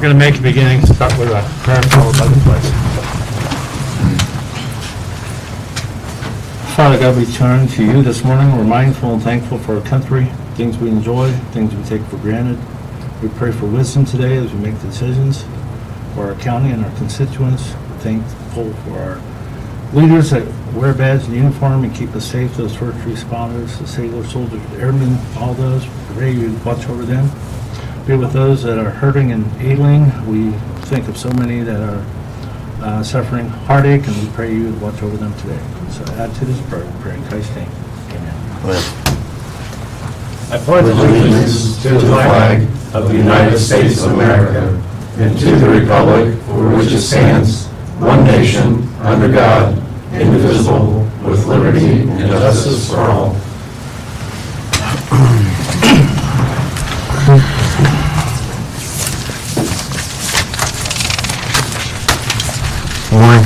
going to make a beginning, start with a prayer followed by the pledge. Father God, we turn to you this morning. We're mindful and thankful for our country, things we enjoy, things we take for granted. We pray for wisdom today as we make decisions for our county and our constituents. We're thankful for our leaders that wear a badge and uniform and keep us safe, those first responders, the sailors, soldiers, airmen, all those. Pray you watch over them. Be with those that are hurting and ailing. We think of so many that are suffering heartache, and we pray you watch over them today. So add to this prayer, we pray in Christ's name. Amen. I pledge allegiance to the flag of the United States of America and to the republic for which it stands, one nation, under God, indivisible, with liberty and justice for all. Morning.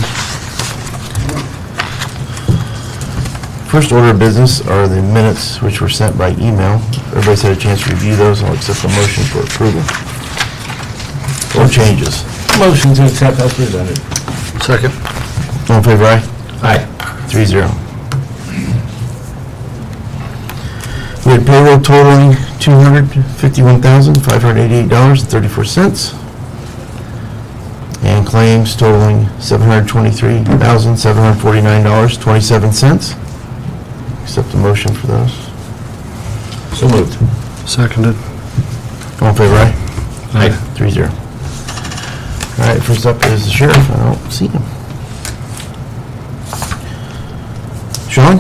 First order of business are the minutes which were sent by email. Everybody's had a chance to review those. I'll accept the motion for approval. Or changes. Motion to accept as presented. Second. All in favor, aye? Aye. 3-0. We had payroll totaling $251,588.34. And claims totaling $723,749.27. Accept the motion for those. So moved. Seconded. All in favor, aye? Aye. 3-0. All right, first up is the sheriff. I don't see him. Sean?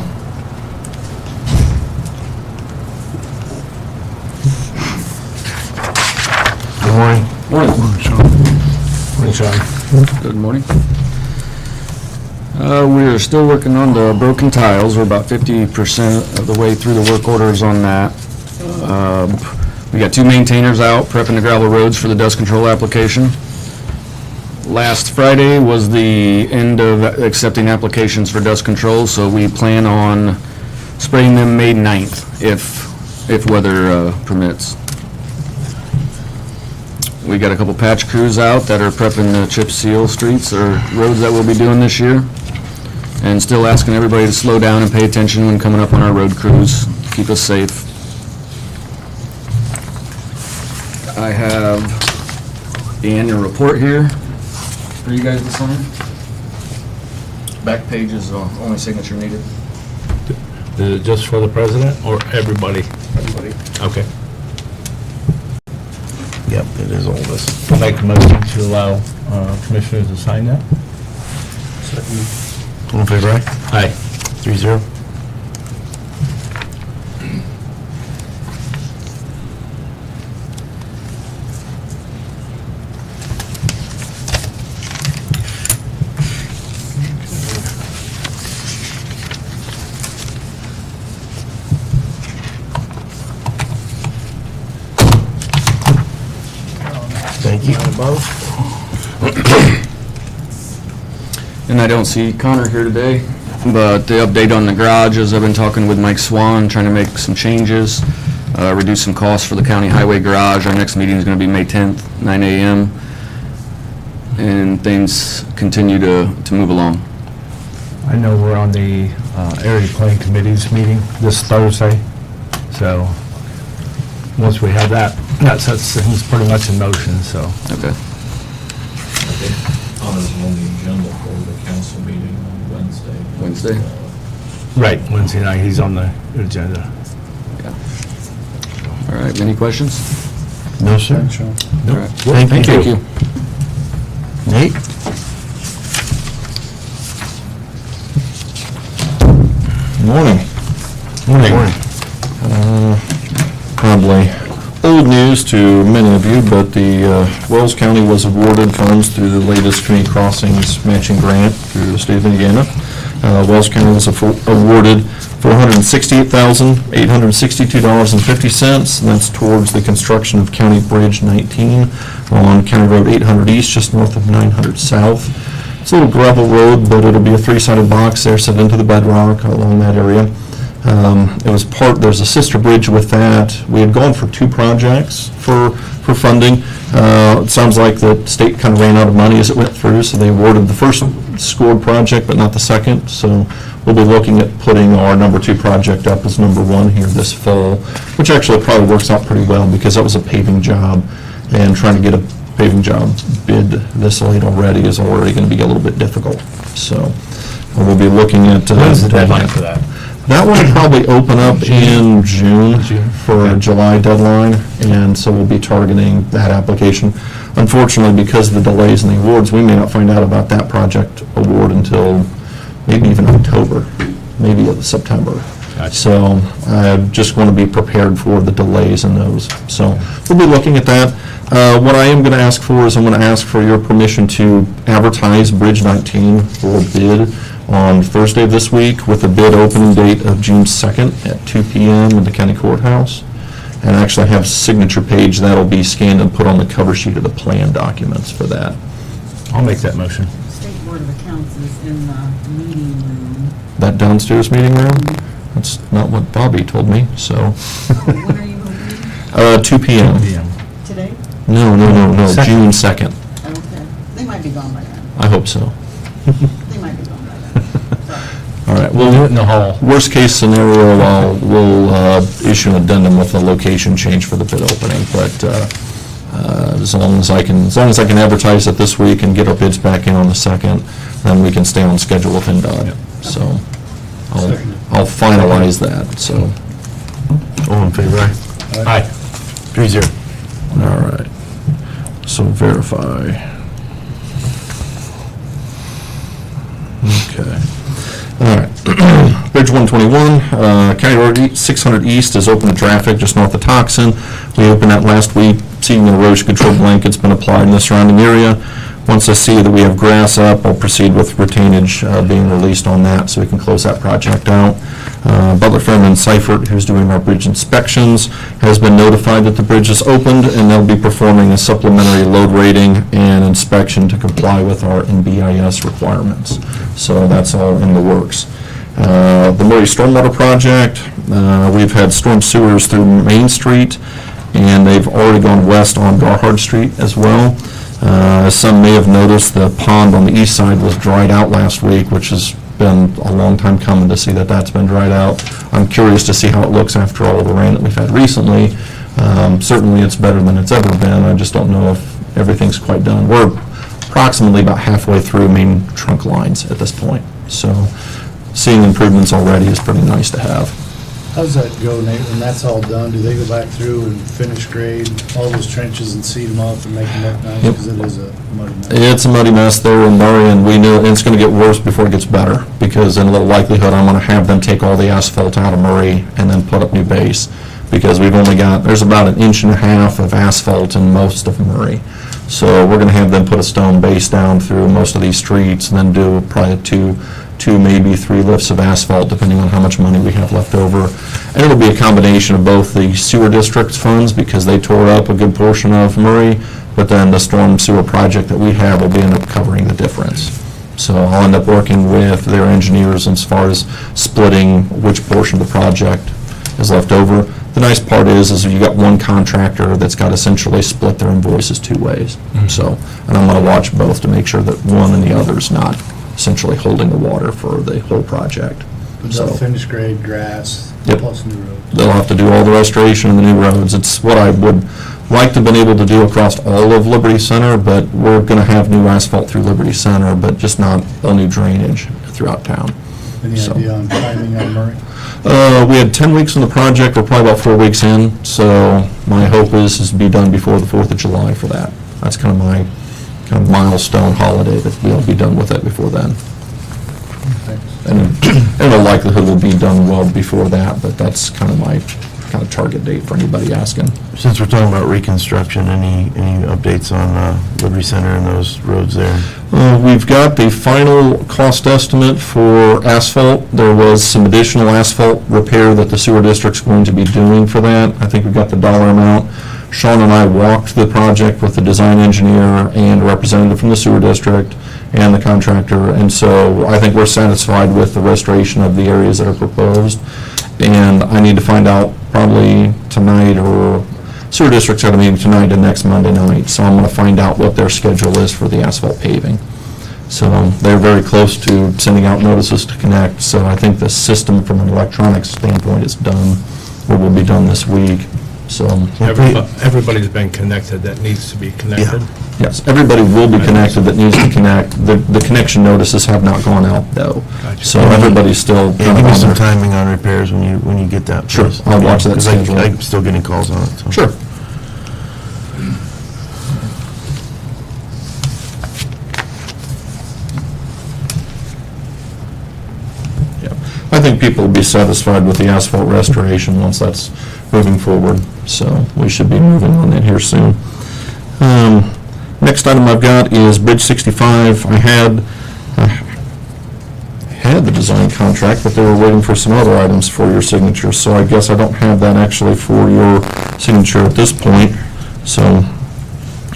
Good morning. Morning. Morning, Sean. Good morning. We're still working on the broken tiles. We're about 50% of the way through the work orders on that. We got 2 maintainers out prepping the gravel roads for the dust control application. Last Friday was the end of accepting applications for dust control, so we plan on spraying them May 9th if weather permits. We got a couple patch crews out that are prepping the chip seal streets or roads that we'll be doing this year. And still asking everybody to slow down and pay attention when coming up on our road crews. Keep us safe. I have the annual report here for you guys to sign. Back page is the only signature needed. Is it just for the president or everybody? Everybody. Okay. Yep, it is all this. I'll make a motion to allow commissioners to sign that. All in favor, aye? Aye. 3-0. Thank you. And I don't see Connor here today, but the update on the garage is I've been talking with Mike Swan, trying to make some changes, reduce some costs for the county highway garage. Our next meeting is going to be May 10th, 9 a.m. And things continue to move along. I know we're on the area planning committee's meeting this Thursday, so once we have that sets things pretty much in motion, so. Okay. Connor's on the agenda for the council meeting on Wednesday. Right, Wednesday night, he's on the agenda. All right, any questions? No, sir. All right. Thank you. Nate? Morning. Morning. Probably old news to many of you, but the Wells County was awarded funds through the latest Community Crossings matching grant through the state of Indiana. Wells County was awarded $468,862.50, and that's towards the construction of County Bridge 19 on County Road 800 East, just north of 900 South. It's a little gravel road, but it'll be a 3-sided box there set into the bedrock along that area. It was there's a sister bridge with that. We had gone for 2 projects for funding. It sounds like the state kind of ran out of money as it went through, so they awarded the first scored project, but not the second. So we'll be looking at putting our number 2 project up as number 1 here this fall, which actually probably works out pretty well because that was a paving job, and trying to get a paving job bid this late already is already going to be a little bit difficult. So we'll be looking at... When's the deadline for that? That one will probably open up in June for a July deadline, and so we'll be targeting that application. Unfortunately, because of the delays in the awards, we may not find out about that project award until maybe even October, maybe September. So I just want to be prepared for the delays in those. So we'll be looking at that. What I am going to ask for is I'm going to ask for your permission to advertise Bridge 19 for bid on Thursday of this week with a bid opening date of June 2nd at 2 p.m. in the county courthouse. And actually I have a signature page that'll be scanned and put on the cover sheet of the plan documents for that. I'll make that motion. State Board of Accounts is in the meeting room. That downstairs meeting room? That's not what Bobby told me, so. When are you moving? 2 p.m. Today? No, Second. June 2nd. Okay. They might be gone by then. I hope so. They might be gone by then. Sorry. All right, We'll do it well, in the hall. worst case scenario, we'll issue an addendum with the location change for the bid opening, but as long as I can advertise it this week and get our bids back in on the 2nd, then we can stay on schedule with NDOT. So I'll finalize that, so. All in favor, aye? Aye. 3-0. All right, so verify. Okay. All right. Bridge 121, County Road 600 East is open to traffic just north of Toxin. We opened that last week, seeing the erosion control blanket's been applied in the surrounding area. Once I see that we have grass up, I'll proceed with retainage being released on that so we can close that project out. Butler Fairman Seifert, who's doing our bridge inspections, has been notified that the bridge is opened, and they'll be performing a supplementary load rating and inspection to comply with our NBIS requirements. So that's all in the works. The Murray Stormwater Project, we've had storm sewers through Main Street, and they've already gone west on Garhard Street as well. As some may have noticed, the pond on the east side was dried out last week, which has been a long time coming to see that that's been dried out. I'm curious to see how it looks after all the rain that we've had recently. Certainly it's better than it's ever been. I just don't know if everything's quite done. We're approximately about halfway through main trunk lines at this point. So seeing improvements already is pretty nice to have. How does that go, Nate, when that's all done? Do they go back through and finish grade all those trenches and seed them up and make them look nice? Yep. Because it is a muddy mess. It's a muddy mess there in Murray, and we know, and it's going to get worse before it gets better, because in all likelihood, I'm going to have them take all the asphalt out of Murray and then put up new base, because we've only got, there's about 1.5 inches of asphalt in most of Murray. So we're going to have them put a stone base down through most of these streets, and then do probably two, maybe 3 lifts of asphalt, depending on how much money we have left over. And it'll be a combination of both the sewer district's funds, because they tore up a good portion of Murray, but then the storm sewer project that we have will end up covering the difference. So I'll end up working with their engineers as far as splitting which portion of the project is left over. The nice part is you got one contractor that's got essentially split their invoices 2 ways. So, and I'm going to watch both to make sure that one and the other's not essentially holding the water for the whole project. But So they'll finish grade, grass, Yep. plus new roads. they'll have to do all the restoration and the new roads. It's what I would like to have been able to do across all of Liberty Center, but we're going to have new asphalt through Liberty Center, but just not all new drainage throughout town. Any So. idea on timing on Murray? We had 10 weeks in the project, we're probably about 4 weeks in, so my hope is to be done before the 4th of July for that. That's kind of my milestone holiday, that we'll be done with it before then. And in all likelihood, we'll be done well before that, but that's kind of my target date for anybody asking. Since we're talking about reconstruction, any updates on Liberty Center and those roads there? We've got the final cost estimate for asphalt. There was some additional asphalt repair that the sewer district's going to be doing for that. I think we've got the dollar amount. Sean and I walked the project with the design engineer and a representative from the sewer district, and the contractor, and so I think we're satisfied with the restoration of the areas that are proposed. And I need to find out probably tonight, or sewer district's got a meeting tonight and next Monday night, so I'm gonna find out what their schedule is for the asphalt paving. So they're very close to sending out notices to connect, so I think the system from an electronics standpoint is done, or will be done this week, so. Everybody's been connected that needs to be connected. Yes, everybody will be connected that needs to connect. The connection notices have not gone out, though. Gotcha. So everybody's still Yeah, kind give of me on some their... timing on repairs when you get that. Sure, please. I'll watch that 'Cause schedule. I'm still getting calls on it, so. Sure. Yeah, I think people will be satisfied with the asphalt restoration once that's moving forward, so we should be moving on that here soon. Next item I've got is Bridge 65. I had the design contract, but they were waiting for some other items for your signature, so I guess I don't have that actually for your signature at this point. So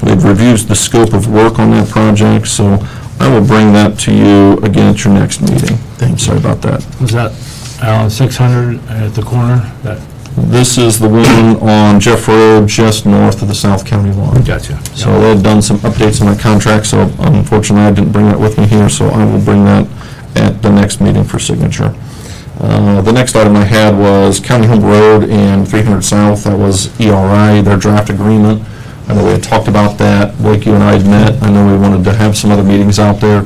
we've reviewed the scope of work on that project, so I will bring that to you again at your next meeting. Sorry about that. Was that Alan 600 at the corner? That, This is the one on Jeff Road, just north of the South County line. gotcha. So they've done some updates on that contract, so unfortunately I didn't bring that with me here, so I will bring that at the next meeting for signature. The next item I had was County Home Road and 300 South, that was ERI, their draft agreement. I know we had talked about that, Blake, you and I had met, I know we wanted to have some other meetings out there.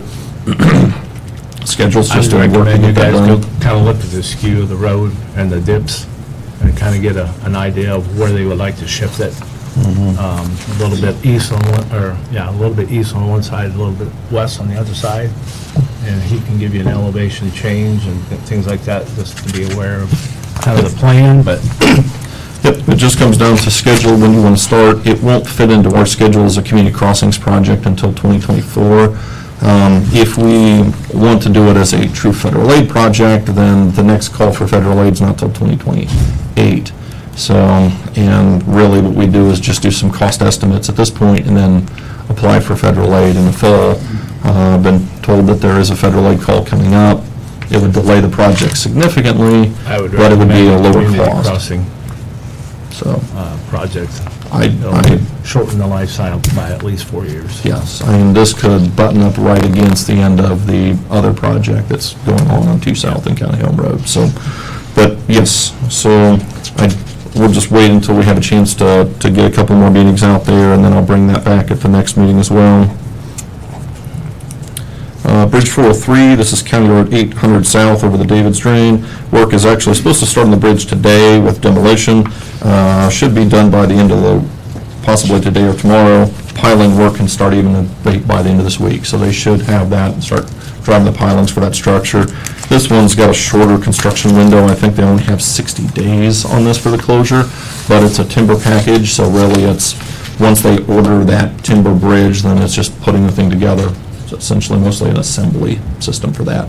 Schedules I just would didn't work to recommend you get that guys done. go kind of look at the skew of the road and the dips and kind of get an idea of where they would like to shift it. A little bit east on one, a little bit east on one side, a little bit west on the other side. And he can give you an elevation change and things like that, just to be aware of kind of the plan, but Yep, it just comes down to schedule, when you want to start. It won't fit into our schedule as a community crossings project until 2024. If we want to do it as a true federal aid project, then the next call for federal aid is not till 2028. So, and really what we do is just do some cost estimates at this point and then apply for federal aid in the fall. I've been told that there is a federal aid call coming up. It would delay the project significantly, I would but it would be a recommend lower community cost. crossing So, project. I It'll shorten the lifetime by at least 4 years. yes, I mean, this could button up right against the end of the other project that's going on 2 South and County Home Road, so, but yes, so we'll just wait until we have a chance to get a couple more meetings out there, and then I'll bring that back at the next meeting as well. Bridge 403, this is County Road 800 South over the David's Drain. Work is actually supposed to start on the bridge today with demolition. Should be done by the end of possibly today or tomorrow. Piling work can start even by the end of this week, so they should have that and start driving the pilings for that structure. This one's got a shorter construction window. I think they only have 60 days on this for the closure, but it's a timber package, so really it's, once they order that timber bridge, then it's just putting the thing together. It's essentially mostly an assembly system for that.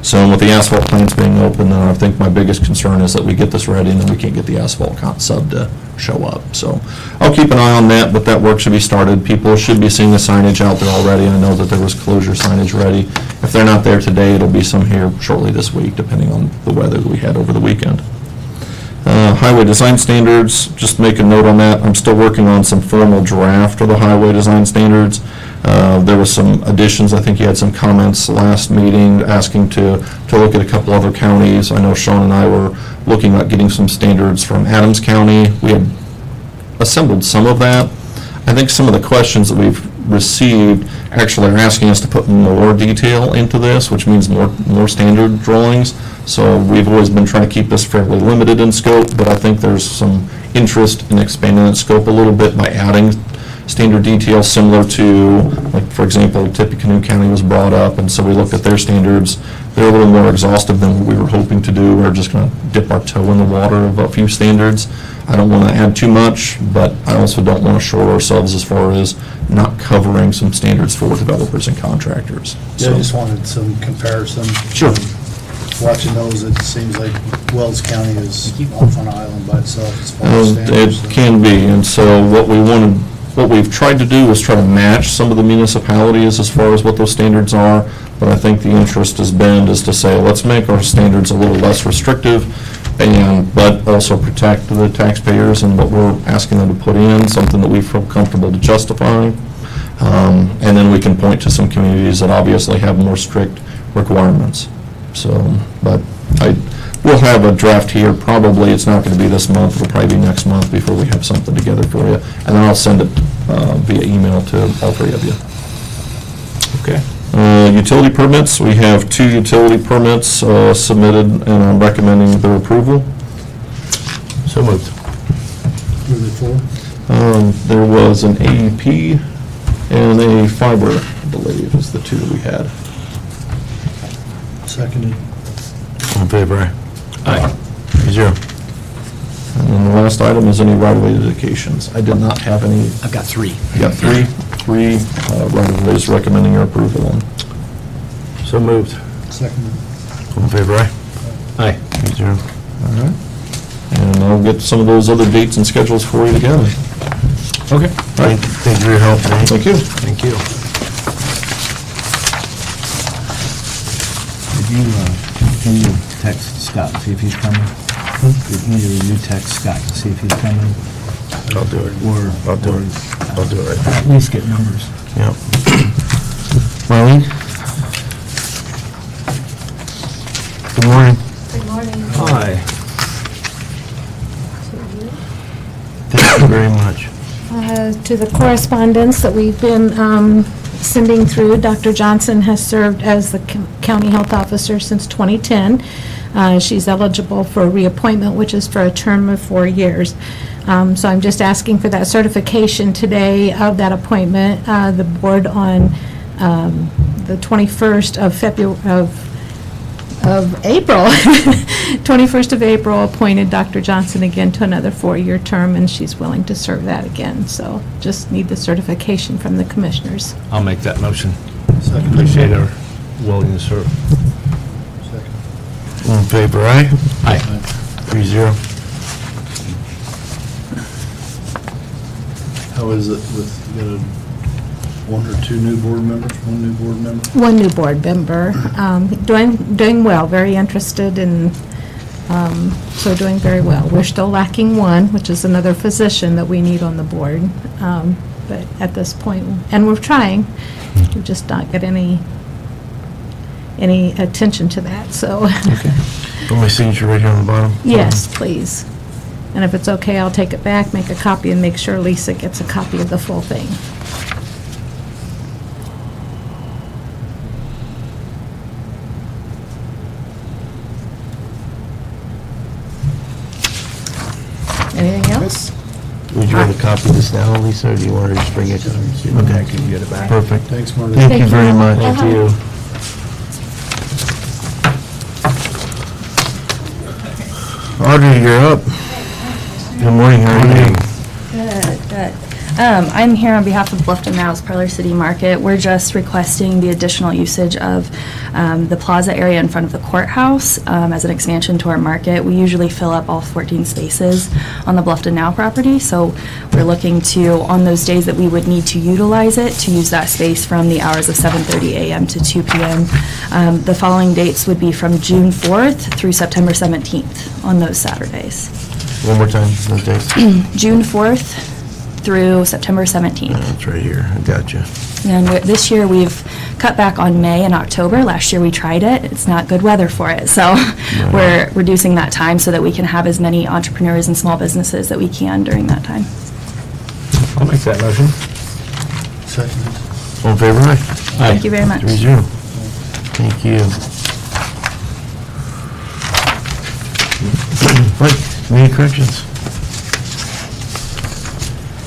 So with the asphalt plants being open, I think my biggest concern is that we get this ready and then we can't get the asphalt sub to show up. So I'll keep an eye on that, but that work should be started. People should be seeing the signage out there already. I know that there was closure signage ready. If they're not there today, it'll be some here shortly this week, depending on the weather that we had over the weekend. Highway design standards, just make a note on that. I'm still working on some formal draft of the highway design standards. There was some additions, I think you had some comments last meeting asking to look at a couple other counties. I know Sean and I were looking at getting some standards from Adams County. We had assembled some of that. I think some of the questions that we've received actually are asking us to put more detail into this, which means more standard drawings. So we've always been trying to keep this fairly limited in scope, but I think there's some interest in expanding that scope a little bit by adding standard details similar to, like, for example, Tippecanoe County was brought up, and so we looked at their standards. They're a little more exhaustive than what we were hoping to do. We're just going to dip our toe in the water of a few standards. I don't want to add too much, but I also don't want to short ourselves as far as not covering some standards for developers and contractors. Yeah, I just wanted some comparison. Sure. Watching those, it seems like Wells County is off on an island by itself as far as It standards. can be, and so what we wanted What we've tried to do is try to match some of the municipalities as far as what those standards are, but I think the interest has been is to say, let's make our standards a little less restrictive, but also protect the taxpayers and what we're asking them to put in, something that we feel comfortable to justify. And then we can point to some communities that obviously have more strict requirements. So, but we'll have a draft here, probably, it's not going to be this month, it'll probably be next month before we have something together for you. And then I'll send it via email to all three of you. Okay. Utility permits, we have 2 utility permits submitted, and I'm recommending their approval. So moved. Who are they for? There was an AEP and a fiber, I believe, is the 2 that we had. Seconded. All in favor, aye? Aye. 3-0. And then the last item is any right-of-way dedications. I did not have any. I've got 3. You got three right-of-ways recommending your approval on. So moved. Seconded. All in favor, aye? Aye. 3-0. All right. And I'll get some of those other dates and schedules for you together. Okay. Thank you for your help, Nate. Thank you. Thank you. Can you text Scott, see if he's coming? Can you text Scott, see if he's coming? I'll do it. Or, I'll do it. I'll do it right now. at least get numbers. Yep. Marlene? Good morning. Good morning. Hi. Thank you very much. To the correspondence that we've been sending through, Dr. Johnson has served as the county health officer since 2010. She's eligible for reappointment, which is for a term of 4 years. So I'm just asking for that certification today of that appointment. The board on the 21st of April, 21st of April, appointed Dr. Johnson again to another 4-year term, and she's willing to serve that again. So just need the certification from the commissioners. I'll make that motion. Appreciate her willing to serve. Second. All in favor, aye? Aye. 3-0. How is it with, you got 1 or 2 new board members, 1 new board member? One new board member, doing well, very interested in, so doing very well. We're still lacking 1, which is another physician that we need on the board. But at this point, and we're trying, we've just not got any attention to that, so. Put my signature right here on the bottom. Yes, please. And if it's okay, I'll take it back, make a copy, and make sure Lisa gets a copy of the full thing. Anything else? Would you rather copy this now, Lisa, or do you want her to just bring it? Okay, I can get it back. Perfect. Thanks, Marty. Thank you Thank very you. much. Thank you. Audrey, you're up. Good morning, how are you? Good, good. I'm here on behalf of Bluffton Mouse Parlor City Market. We're just requesting the additional usage of the plaza area in front of the courthouse as an expansion to our market. We usually fill up all 14 spaces on the Bluffton Now property, so we're looking to, on those days that we would need to utilize it, to use that space from the hours of 7:30 a.m. to 2 p.m. The following dates would be from June 4th through September 17th on those Saturdays. One more time, those dates. June 4th through September 17th. That's right here, I got you. And this year, we've cut back on May and October. Last year, we tried it. It's not good weather for it. So we're reducing that time so that we can have as many entrepreneurs and small businesses that we can during that time. I'll make that motion. Seconded. All in favor, aye? Thank you very much. 3-0. Thank you. Mike, any corrections?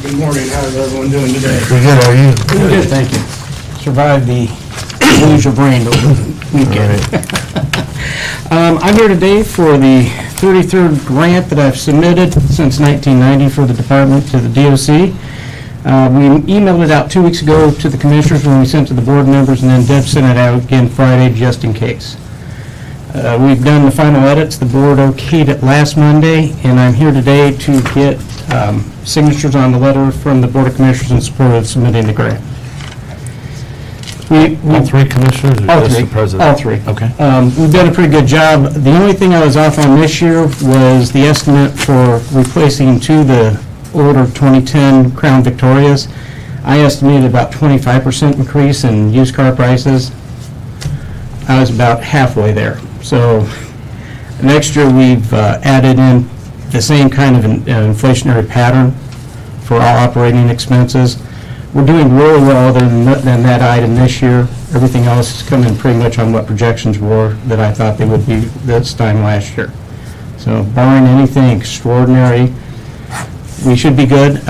Good morning, how's everyone doing today? Pretty good, how are you? Good, thank you. Survived the lose your brain over the weekend. I'm here today for the 33rd grant that I've submitted since 1990 for the department to the DOC. We emailed it out 2 weeks ago to the commissioners when we sent to the board members, and then Deb sent it out again Friday just in case. We've done the final edits. The board okayed it last Monday, and I'm here today to get signatures on the letter from the Board of Commissioners in support of submitting the grant. All three commissioners or All just three. the president? All three. Okay. We've done a pretty good job. The only thing I was off on this year was the estimate for replacing the older 2010 Crown Victorias. I estimated about 25% increase in used car prices. I was about halfway there. So next year, we've added in the same kind of an inflationary pattern for all operating expenses. We're doing really well other than that item this year. Everything else has come in pretty much on what projections were that I thought they would be this time last year. So barring anything extraordinary, we should be good.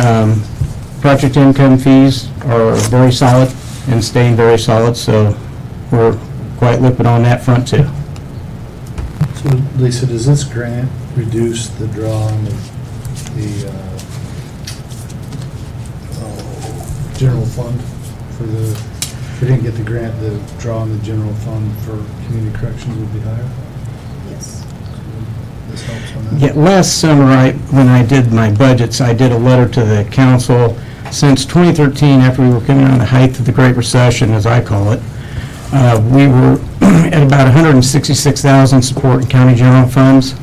Project income fees are very solid and staying very solid, so we're quite liquid on that front too. So Lisa, does this grant reduce the draw on the general fund for the, if we didn't get the grant, the draw on the general fund for community corrections would be higher? Yes. This helps on that? Yeah, last summer, when I did my budgets, I did a letter to the council. Since 2013, after we were coming on the height of the Great Recession, as I call it, we were at about 166,000 supporting county general funds,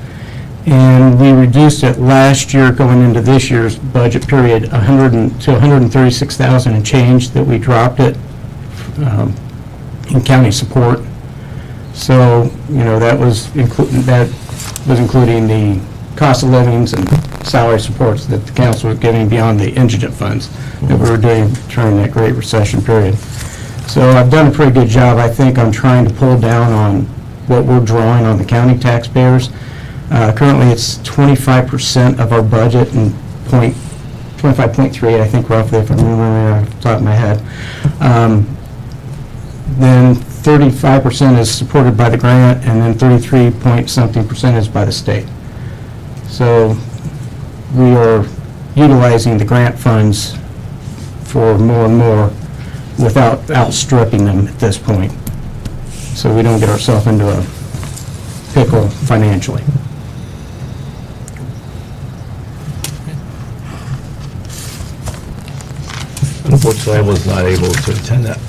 and we reduced it last year, going into this year's budget period, to 136,000 and change, that we dropped it in county support. So, that was including the cost of livings and salary supports that the council was giving beyond the indigent funds that we were doing during that Great Recession period. So I've done a pretty good job, I think, on trying to pull down on what we're drawing on the county taxpayers. Currently, it's 25% of our budget and 25.3, I think, roughly, if I'm remembering off the top of my head. Then 35% is supported by the grant, and then 33-point-something% is by the state. So we are utilizing the grant funds for more and more without outstripping them at this point, so we don't get ourselves into a pickle financially. Unfortunately, I was not able to attend that,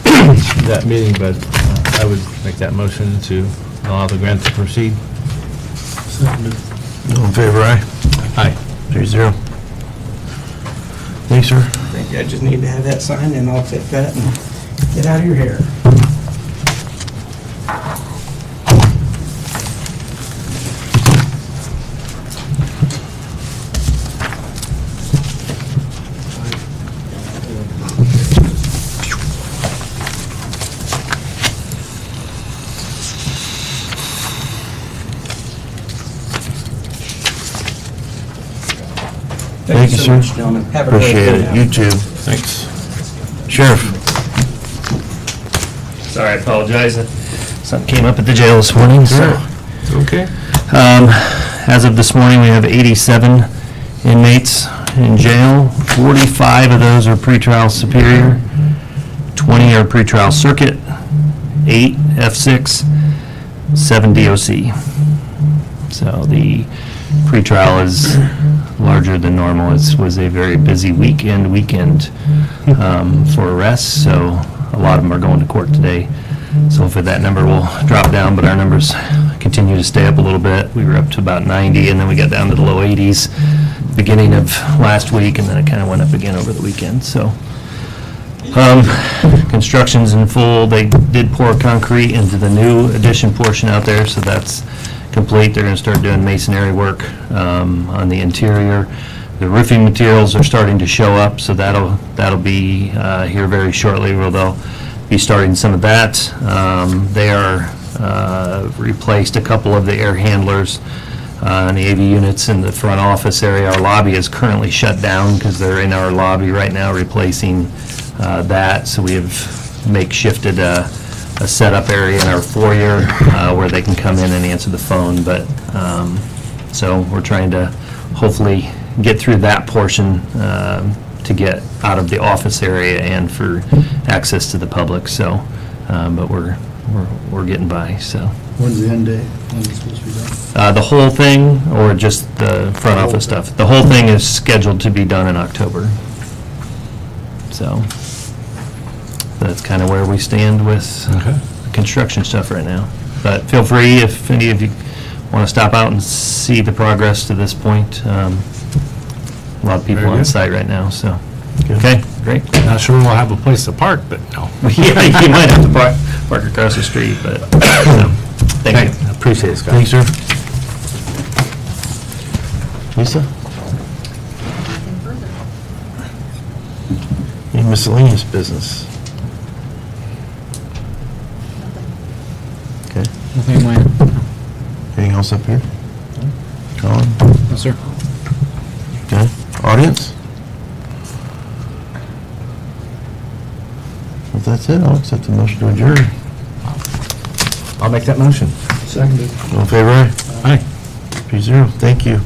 that meeting, but I would make that motion to allow the grant to proceed. Seconded. All in favor, aye? Aye. 3-0. Thanks, sir. I think I just need to have that signed, and I'll take that and get out of your hair. Thank you, sir. Gentlemen. Have a great Appreciate day it. now. You too. Thanks. Sheriff? Sorry, I apologize. Something came up at the jail this morning, so. Okay. As of this morning, we have 87 inmates in jail. 45 of those are pretrial superior, 20 are pretrial circuit, 8 F6, 7 DOC. So the pretrial is larger than normal. It was a very busy weekend for arrests, so a lot of them are going to court today. So hopefully that number will drop down, but our numbers continue to stay up a little bit. We were up to about 90, and then we got down to the low 80s beginning of last week, and then it kind of went up again over the weekend. So construction's in full. They did pour concrete into the new addition portion out there, so that's complete. They're going to start doing masonry work on the interior. The roofing materials are starting to show up, so that'll be here very shortly, where they'll be starting some of that. They are replaced a couple of the air handlers and the AV units in the front office area. Our lobby is currently shut down because they're in our lobby right now replacing that. So we have makeshifted a setup area in our foyer where they can come in and answer the phone. But so we're trying to hopefully get through that portion to get out of the office area and for access to the public. So, but we're getting by. So. When's the end date? When's it supposed to be done? The whole thing, or just the front office stuff? The whole thing is scheduled to be done in October. So, that's kind of where we stand with the construction stuff right now. But feel free, if any of you want to stop out and see the progress to this point. A lot of people Very on good. site right now, so. Okay, great. Not sure we'll have a place to park, but no. Yeah, you might have to park across the street, but, no. Thank you. Appreciate it, Scott. Thanks, sir. Lisa? Nothing further. Any miscellaneous business? Okay. Nothing, Wayne? Anything else up here? Colin? No, sir. Okay. Audience? If that's it, I'll accept the motion to adjourn. I'll make that motion. Seconded. All in favor, aye? Aye. 3-0. Thank you.